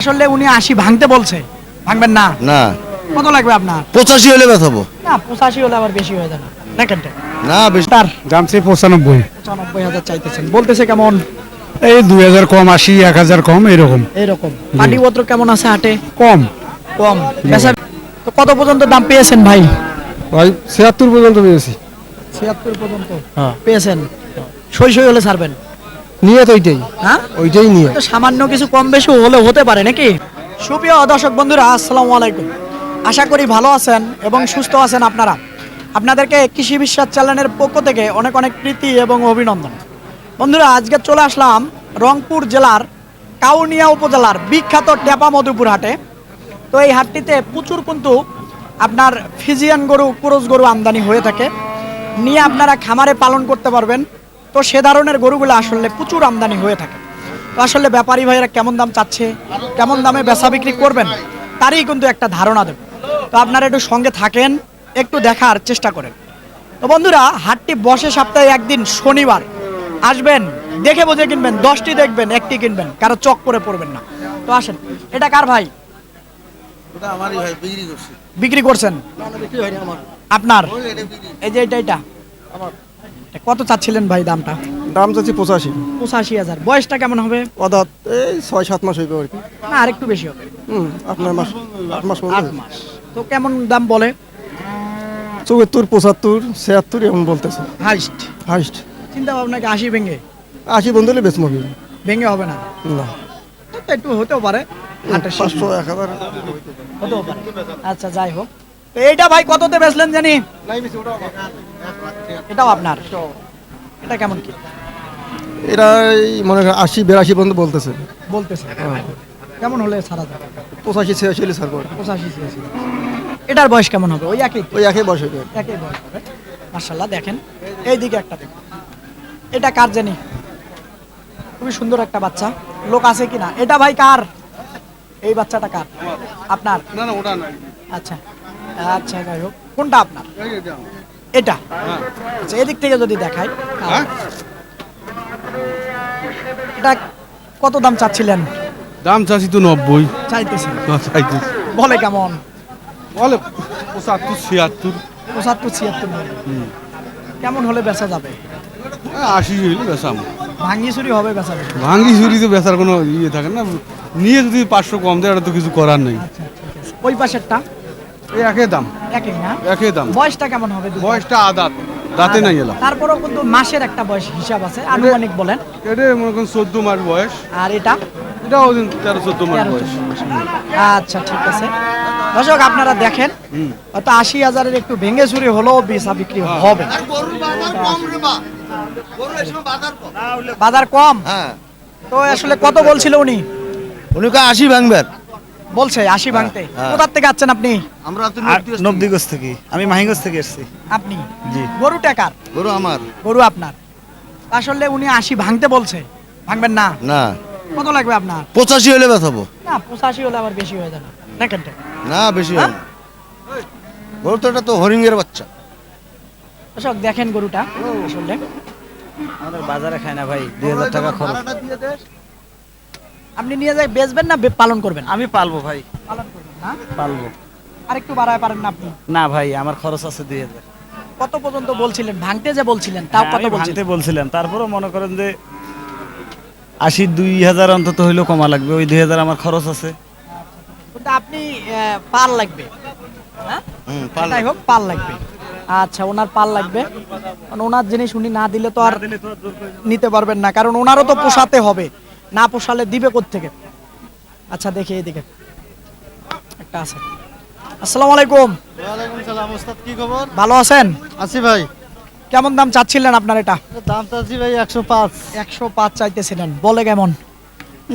আসলে উনি ৮০ ভাঙতে বলছে, ভাঙবেন না? না কত লাগবে আপনার? 85 হলে বেচাবো। না 85 হলে আবার বেশি হয়ে যাবে না কেন? না বেশি। তার দাম চাই 95। ৯৫,০০০ চাইতেছেন, বলতেছে কেমন? এই 2000 কম, 80, 1000 কম এরকম। এরকম পাটিপত্র কেমন আছে হাটে? কম কম বেচা তো কত পর্যন্ত দাম পেয়েছেন ভাই? ভাই 76 পর্যন্ত পেয়েছি। ৭৬ পর্যন্ত হ্যাঁ। পেয়েছেন, সই হলে ছাড়বেন? নিয়ে তো ওইটাই, হ্যাঁ ওইটাই নিয়ে। তো সামান্য কিছু কম বেশি হলে হতে পারে নাকি? সুপ্রিয় দর্শক বন্ধুরা, আসসালামু আলাইকুম। আশা করি ভালো আছেন এবং সুস্থ আছেন আপনারা। আপনাদেরকে কৃষি বিশ্বাস চ্যানেলের পক্ষ থেকে অনেক অনেক প্রীতি এবং অভিনন্দন। বন্ধুরা, আজকে চলে আসলাম রংপুর জেলার কাউনিয়া উপজেলার বিখ্যাত টেপা মধুপুর হাটে। তো এই হাটটিতে প্রচুর কিন্তু আপনার ফিজিয়ান গরু, ক্রস গরু আমদানি হয়ে থাকে, নিয়ে আপনারা খামারে পালন করতে পারবেন। তো সে ধরনের গরুগুলো আসলে প্রচুর আমদানি হয়ে থাকে। তো আসলে ব্যাপারী ভাইয়েরা কেমন দাম চাচ্ছে, কেমন দামে বেচা বিক্রি করবেন, তারই কিন্তু একটা ধারণা দেব। তো আপনারা একটু সঙ্গে থাকেন, একটু দেখার চেষ্টা করেন। তো বন্ধুরা, হাটটি বসে সপ্তাহে একদিন শনিবার। আসবেন, দেখে বুঝে কিনবেন, 10টি দেখবেন, একটি কিনবেন, কারো চক করে পড়বেন না। তো আসেন। এটা কার ভাই? ওটা আমারই ভাই, বিক্রি করছি। বিক্রি করছেন? আপনার? এই যে এটা কত চাচ্ছিলেন ভাই দামটা? দাম চাচ্ছি 85। 85,000। বয়সটা কেমন হবে? অদাত এই 6-7 মাস হইবে আর কি। না আরেকটু বেশি হবে। আপনার মাস 8 মাস 8 মাস। তো কেমন দাম বলে? 74, 75, 76 এমন বলতেছে হাইস্ট হাইস্ট। চিন্তা ভাবনা কি 80 ভেঙে? 80 বন্ধ হলে বেচমো কি? ভেঙে হবে না? না, তো একটু হতেও পারে, হাটের শেষ 500, 1000 হতেও পারে। আচ্ছা, যাই হোক। তো এইটা ভাই কততে বেচলেন জানি? এটাও আপনার? এটা কেমন কি এরা এই মনে হয় 80, 82 পর্যন্ত বলতেছে। বলতেছে? কেমন হলে ছাড়া যাবে? 85, 86 হলে ছাড়বো। 85-86। এটার বয়স কেমন হবে? ওই একই ওই একই বয়স হইবে। একই বয়স হবে। মাশাআল্লাহ, দেখেন এইদিকে একটা দেখুন। এটা কার জানি? খুবই সুন্দর একটা বাচ্চা। লোক আছে কিনা? এটা ভাই কার? এই বাচ্চাটা কার? আপনার? না না, ওটা নাই। আচ্ছা আচ্ছা, যাই হোক। কোনটা আপনার? এটা? আচ্ছা, এদিক থেকে যদি দেখাই, এটা কত দাম চাচ্ছিলেন? দাম চাচ্ছি তো 90। চাইতেছেন? চাইতেছি বলে কেমন? বলে 75, 76, 75-76 বলে। কেমন হলে বেচা যাবে? 80 হইলে বেচাম। ভাঙ্গি চুরি হবে বেচা যাবে? ভাঙ্গি চুরি তো বেচার কোনো ইয়ে থাকে না, নিয়ে যদি 500 কম দেয় এটা তো কিছু করার নেই। আচ্ছা, ঠিক আছে। ওই পাশেরটা? এই একই দাম, একই না? একই দাম। বয়সটা কেমন হবে? দুটো? বয়সটা আদাত, দাঁতে নাই এলাম। তারপরেও কিন্তু মাসের একটা বয়স হিসাব আছে, আনুমানিক বলেন। এটা মনে করেন 14 মাস বয়স, আর এটা? এটাও 13-14 মাস 13-14 বয়স। মাস। আচ্ছা, ঠিক আছে। দর্শক, আপনারা দেখেন, হয়তো 80,000-এর একটু ভেঙে চুরি হলেও বেচা বিক্রি হবে। বাজার কম? হ্যাঁ, তো আসলে কত বলছিল উনি? উনি 80 ভাঙবেন। বলছে 80 ভাঙতে। হ্যাঁ। কোথা থেকে আসছেন আপনি? আমরা তো নবদিগঞ্জ থেকে, আমি মাহিগঞ্জ থেকে এসেছি। আপনি? জি। গরু টাকার? গরু আমার। গরু আপনার? আসলে উনি 80 ভাঙতে বলছে, ভাঙবেন না? না কত লাগবে আপনার? 85 হলে বেচাবো। না 85 হলে আবার বেশি হয়ে যাবে না কেন? না বেশি হয় না। গরু তো এটা তো হরিণের বাচ্চা। দর্শক দেখেন গরুটা, আসলে আমাদের বাজারে খায় না ভাই, 2000 টাকা খরচ। আপনি নিয়ে যাই বেচবেন না পালন করবেন? আমি পালবো ভাই, পালন করবেন না? পালবো। আরেকটু বাড়ায় পারেন না আপনি? না ভাই, আমার খরচ আছে 2000। কত পর্যন্ত বলছিলেন ভাঙতে, যে বলছিলেন তাও কত আমি বলছিলেন? ভাঙতে বলছিলাম, তারপরেও মনে করেন যে 80, 2000 অন্তত হইলেও কমা লাগবে, ওই 2000 আমার খরচ আছে। কিন্তু আপনি পাল লাগবে, হ্যাঁ? যাই হোক, পাল লাগবে। আচ্ছা, ওনার পাল লাগবে, কারণ ওনার জিনিস উনি না দিলে তো আর নিতে পারবেন না, কারণ ওনারও তো পোষাতে হবে, না পোষালে দিবে কোত্থেকে? আচ্ছা, দেখি এদিকে একটা আছে। আসসালামু আলাইকুম। ওয়ালাইকুম সালাম। ওস্তাদ কি খবর? ভালো আছেন? আছি ভাই। কেমন দাম চাচ্ছিলেন আপনার এটা? দাম চাচ্ছি ভাই 105। 105 চাইতেছিলেন, বলে কেমন?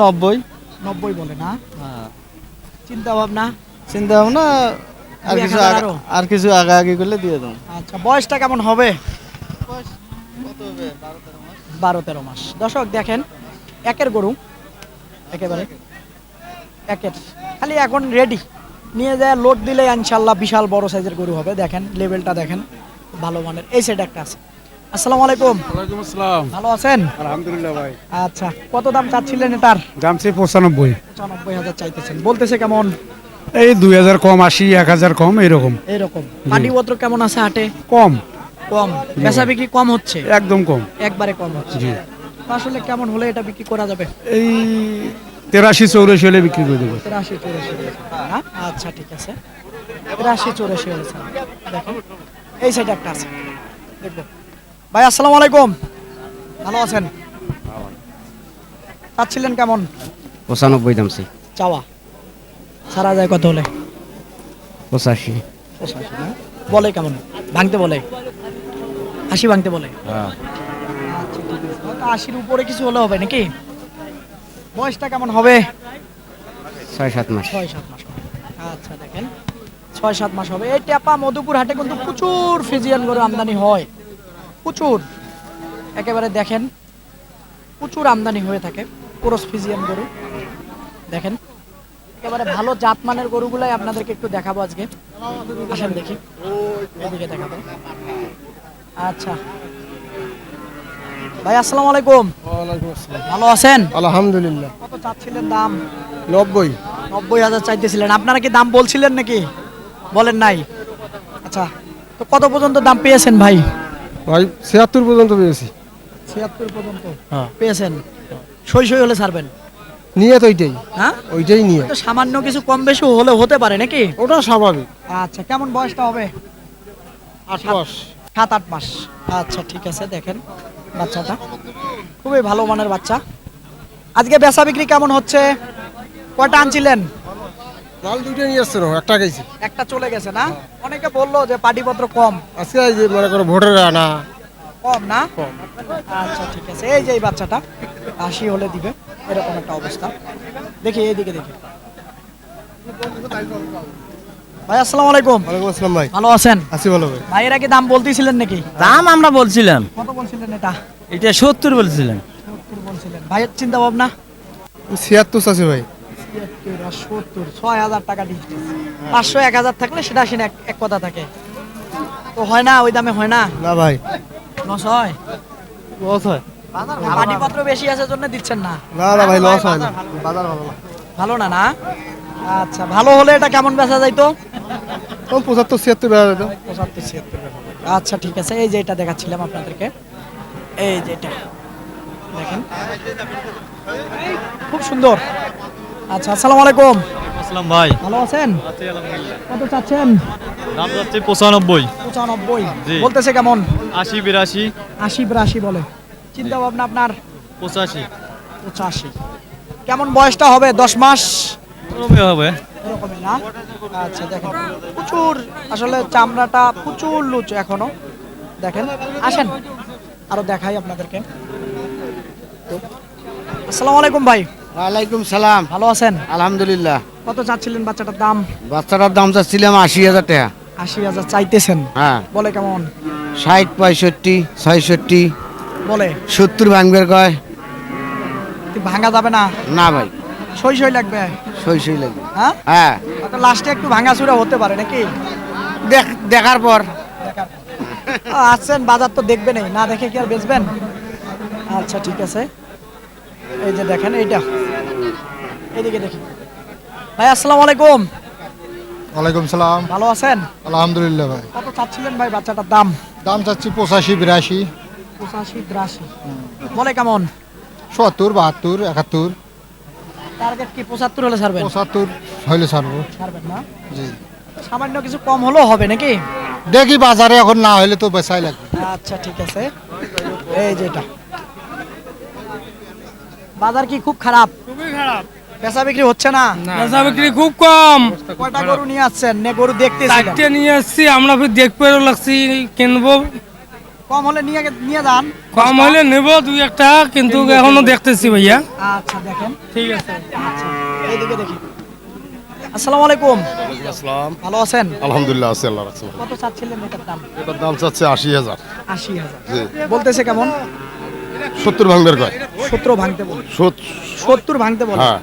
90। 90 বলে না? হ্যাঁ, চিন্তা ভাবনা? চিন্তা ভাবনা আর কিছু 2000 আরো? আর কিছু আগে করলে দিয়ে দাও। আচ্ছা, বয়সটা কেমন হবে? কত হবে? 12-13 মাস। দর্শক দেখেন, একের গরু, একেবারে একের, খালি এখন রেডি, নিয়ে যায় লোড দিলে ইনশাল্লাহ বিশাল বড় সাইজের গরু হবে। দেখেন লেভেলটা দেখেন, ভালো মানের। এই সাইড একটা আছে। আসসালামু আলাইকুম। ওয়ালাইকুম আসসালাম। ভালো আছেন? আলহামদুলিল্লাহ ভাই। আচ্ছা, কত দাম চাচ্ছিলেন এটার? দাম চেয়ে 95। 95,000 চাইতেছেন, বলতেছে কেমন? এই 2000 কম, 80, 1000 কম এরকম। এইরকম পাটিপত্র কেমন আছে হাটে? কম, কম, বেচা বিক্রি কম হচ্ছে, একদম কম। একবারে কম হচ্ছে। জি। তো আসলে কেমন হলে এটা বিক্রি করা যাবে? এই 83, 84 হলে বিক্রি করে দেবো। 83-84 না? আচ্ছা ঠিক আছে, 83-84 হয়েছে। দেখেন এই সাইডে একটা আছে, দেখবো। ভাই আসসালামু আলাইকুম, ভালো আছেন? চাচ্ছিলেন কেমন? 95 দাম চাই। চাওয়া সারা যায় কত হলে? 85। 85 না? বলে কেমন? ভাঙতে বলে 80 ভাঙতে বলে। হ্যাঁ। আচ্ছা ঠিক আছে, হয়তো 80-র উপরে কিছু হলে হবে নাকি? বয়সটা কেমন হবে? 6-7 মাস। 6-7 মাস হবে। আচ্ছা দেখেন 6-7 মাস হবে। এই টেপা মধুপুর হাটে কিন্তু প্রচুর ফিজিয়ান গরু আমদানি হয়, প্রচুর, একেবারে দেখেন প্রচুর আমদানি হয়ে থাকে ক্রস ফিজিয়ান গরু। দেখেন একেবারে ভালো জাতমানের গরুগুলাই আপনাদেরকে একটু দেখাবো আজকে। আসেন দেখি, এদিকে দেখাবো। আচ্ছা ভাই আসসালামু আলাইকুম, ওয়ালাইকুম আসসালাম। ভালো আছেন? আলহামদুলিল্লাহ। কত চাচ্ছিলেন দাম? 90। 90,000 চাইতেছিলেন, আপনারা কি দাম বলছিলেন নাকি? বলেন নাই? আচ্ছা, তো কত পর্যন্ত দাম পেয়েছেন ভাই? ভাই 76 পর্যন্ত পেয়েছি। 76 পর্যন্ত হ্যাঁ। পেয়েছেন? সই হলে ছাড়বেন? নিয়ে তো ওইটাই, হ্যাঁ, ওইটাই নিয়ে। তো সামান্য কিছু কম বেশি হলে হতে পারে নাকি? ওটা স্বাভাবিক। আচ্ছা, কেমন বয়সটা হবে? 8 মাস। 7-8 মাস। আচ্ছা ঠিক আছে, দেখেন বাচ্চাটা খুবই ভালো মানের বাচ্চা। আজকে বেচা বিক্রি কেমন হচ্ছে? কয়টা আনছিলেন? মাল দুইটা নিয়ে আসছে, একটা গেছি। একটা চলে গেছে না? অনেকে বললো যে পাটিপত্র কম। আজকে এই যে মনে করো ভোটের আনা কম না? আচ্ছা ঠিক আছে, এই যে এই বাচ্চাটা 80 হলে দিবে, এরকম একটা অবস্থা। দেখি এইদিকে দেখি। ভাই আসসালামু আলাইকুম, ওয়ালাইকুম আসসালাম ভাই। ভালো আছেন? আছি ভালো ভাই। ভাইয়েরা কি দাম বলতেছিলেন নাকি? দাম আমরা বলছিলাম, কত বলছিলেন এটা? এটা 70 বলছিলাম। 70 বলছিলেন। ভাইয়ের চিন্তা ভাবনা? 76 আছে ভাই। 70 6,000 টাকা ডিস্টেন্স। 500 1000 থাকলে সেটা আসেন এক কথা থাকে, তো হয় না, ওই দামে হয় না, না ভাই, লস হয়। লস হয়। পাটিপত্র বেশি আছে জন্য দিচ্ছেন না? না না ভাই, লস হয় না। বাজার ভালো না। ভালো না না? আচ্ছা, ভালো হলে এটা কেমন বেচা যাইতো? 75 76 বেড়া যেত। 75-76 টাকা। আচ্ছা ঠিক আছে, এই যে এটা দেখাচ্ছিলাম আপনাদেরকে, এই যে এটা দেখেন খুব সুন্দর। আচ্ছা আসসালামু আলাইকুম, আসসালাম ভাই। ভালো আছেন? কত চাচ্ছেন? দাম যাচ্ছে 95, 95 জি। বলতেছে কেমন? 80, 82, 80-82 বলে। চিন্তা ভাবনা আপনার? 85 85। কেমন বয়সটা হবে? 10 মাস এরকমই হবে। এরকমই না? আচ্ছা দেখেন প্রচুর, আসলে চামড়াটা প্রচুর লুচু এখনো। দেখেন আসেন আরো দেখাই আপনাদেরকে। আসসালামু আলাইকুম ভাই, ওয়ালাইকুম সালাম। ভালো আছেন? আলহামদুলিল্লাহ। কত চাচ্ছিলেন বাচ্চাটার দাম? বাচ্চাটার দাম চাচ্ছিলাম 80,000 টাকা। 80,000 চাইতেছেন, হ্যাঁ, বলে কেমন? 60, 65, 66, বলে 70 ভাঙবের কয়। ভাঙা যাবে না? না ভাই, সই লাগবে। সই লাগবে। হ্যাঁ, হ্যাঁ, লাস্টে একটু ভাঙাচুরা হতে পারে নাকি? দেখার পর। আসছেন বাজার তো দেখবেনই, না দেখে কি আর বেচবেন? আচ্ছা ঠিক আছে, এই যে দেখেন এইটা, এইদিকে দেখি। ভাই আসসালামু আলাইকুম, ওয়ালাইকুম সালাম। ভালো আছেন? আলহামদুলিল্লাহ ভাই। কত চাচ্ছিলেন ভাই বাচ্চাটার দাম? দাম চাচ্ছি 85 82 85-83 বলে কেমন? 70 72 71 টার্গেট কি 75 হলে ছাড়বেন? 75 হইলে ছাড়বো। ছাড়বেন না? জি, সামান্য কিছু কম হলেও হবে নাকি? দেখি বাজারে এখন না হইলে তো বেচাই লাগবে। আচ্ছা ঠিক আছে, এই যে এটা বাজার কি খুব খারাপ? খুবই খারাপ, বেচা বিক্রি হচ্ছে না? বেচা বিক্রি খুব কম। কয়টা গরু নিয়ে আসছেন? নে গরু দেখতেছিলাম, 4টে নিয়ে আসছি, আমরা ফির দেখতে লাগছি, কিনবো। কম হলে নিয়ে যান। কম হলে নেব 2-1টা, কিন্তু এখনো দেখতেছি ভাইয়া। আচ্ছা দেখেন, ঠিক আছে। আচ্ছা এইদিকে দেখি। আসসালামু আলাইকুম, আসসালাম। ভালো আছেন? আলহামদুলিল্লাহ আছি, আল্লাহ রাখছে। কত চাচ্ছিলেন এটার দাম? এটার দাম চাচ্ছে 80,000। 80,000 জি। বলতেছে কেমন? 70 ভাঙবের কয়। 17 ভাঙতে বলে। 70 ভাঙতে বলে। হ্যাঁ,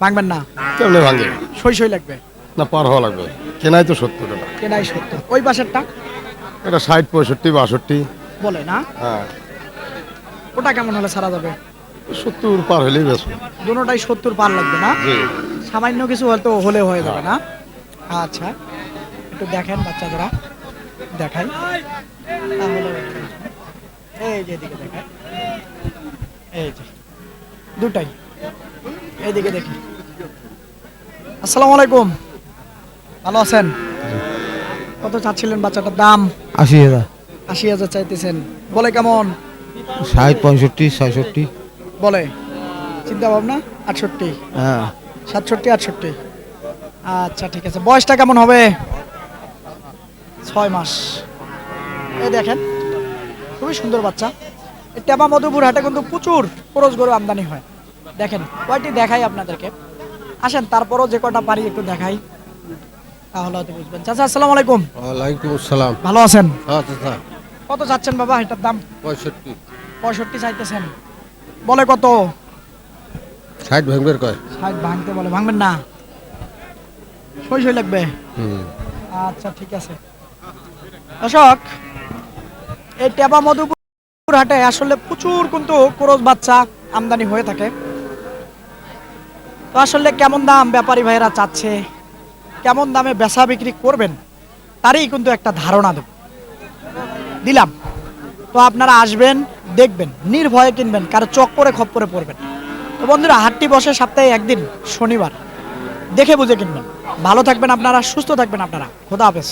ভাঙবেন না? কেমনে ভাঙে? সই লাগবে। না, পার হওয়া লাগবে। কেনাই তো 70 টাকা। কেনাই 70। ওই পাশেরটা এটা 60 65 62 বলে না? হ্যাঁ ওটা কেমন হলে ছাড়া যাবে? 70 পার হলেই বেশ। দুটোটাই 70 পার লাগবে না? জি সামান্য কিছু হয়তো হলে হয়ে যাবে না? আচ্ছা, একটু দেখেন বাচ্চাদেরা, দেখাই তাহলে। এই যে এদিকে দেখাই, এই যে দুটাই, এইদিকে দেখি। আসসালামু আলাইকুম, ভালো আছেন? কত চাচ্ছিলেন বাচ্চাটার দাম? 80,000 80,000 চাইতেছেন। বলে কেমন? 60 65 66। বলে চিন্তা ভাবনা 68, হ্যাঁ 67, 68। আচ্ছা ঠিক আছে, বয়সটা কেমন হবে? 6 মাস। এই দেখেন খুবই সুন্দর বাচ্চা। এই টেপা মধুপুর হাটে কিন্তু প্রচুর খরচ গরু আমদানি হয়। দেখেন কয়টি দেখাই আপনাদেরকে, আসেন তারপরও যে কটা পারি একটু দেখাই, তাহলে হয়তো বুঝবেন। চাচা আসসালামু আলাইকুম, ওয়ালাইকুম আসসালাম। ভালো আছেন? আচ্ছা কত চাচ্ছেন বাবা এটার দাম? 65 65 চাইতেছেন। বলে কত? 60 ভাঙবের কয়। 60 ভাঙতে বলে, ভাঙবেন না? সই লাগবে। আচ্ছা ঠিক আছে। দর্শক, এই টেপা মধুপুর হাটে আসলে প্রচুর কিন্তু ক্রোজ বাচ্চা আমদানি হয়ে থাকে। তো আসলে কেমন দাম ব্যাপারী ভাইয়েরা চাচ্ছে, কেমন দামে বেচা বিক্রি করবেন, তারই কিন্তু একটা ধারণা দিলাম। তো আপনারা আসবেন, দেখবেন, নির্ভয়ে কিনবেন, কারো চক্করে খপ্পরে পড়বেন। তো বন্ধুরা, হাটটি বসে সপ্তাহে একদিন, শনিবার। দেখে বুঝে কিনবেন। ভালো থাকবেন আপনারা, সুস্থ থাকবেন আপনারা। খোদা হাফেজ।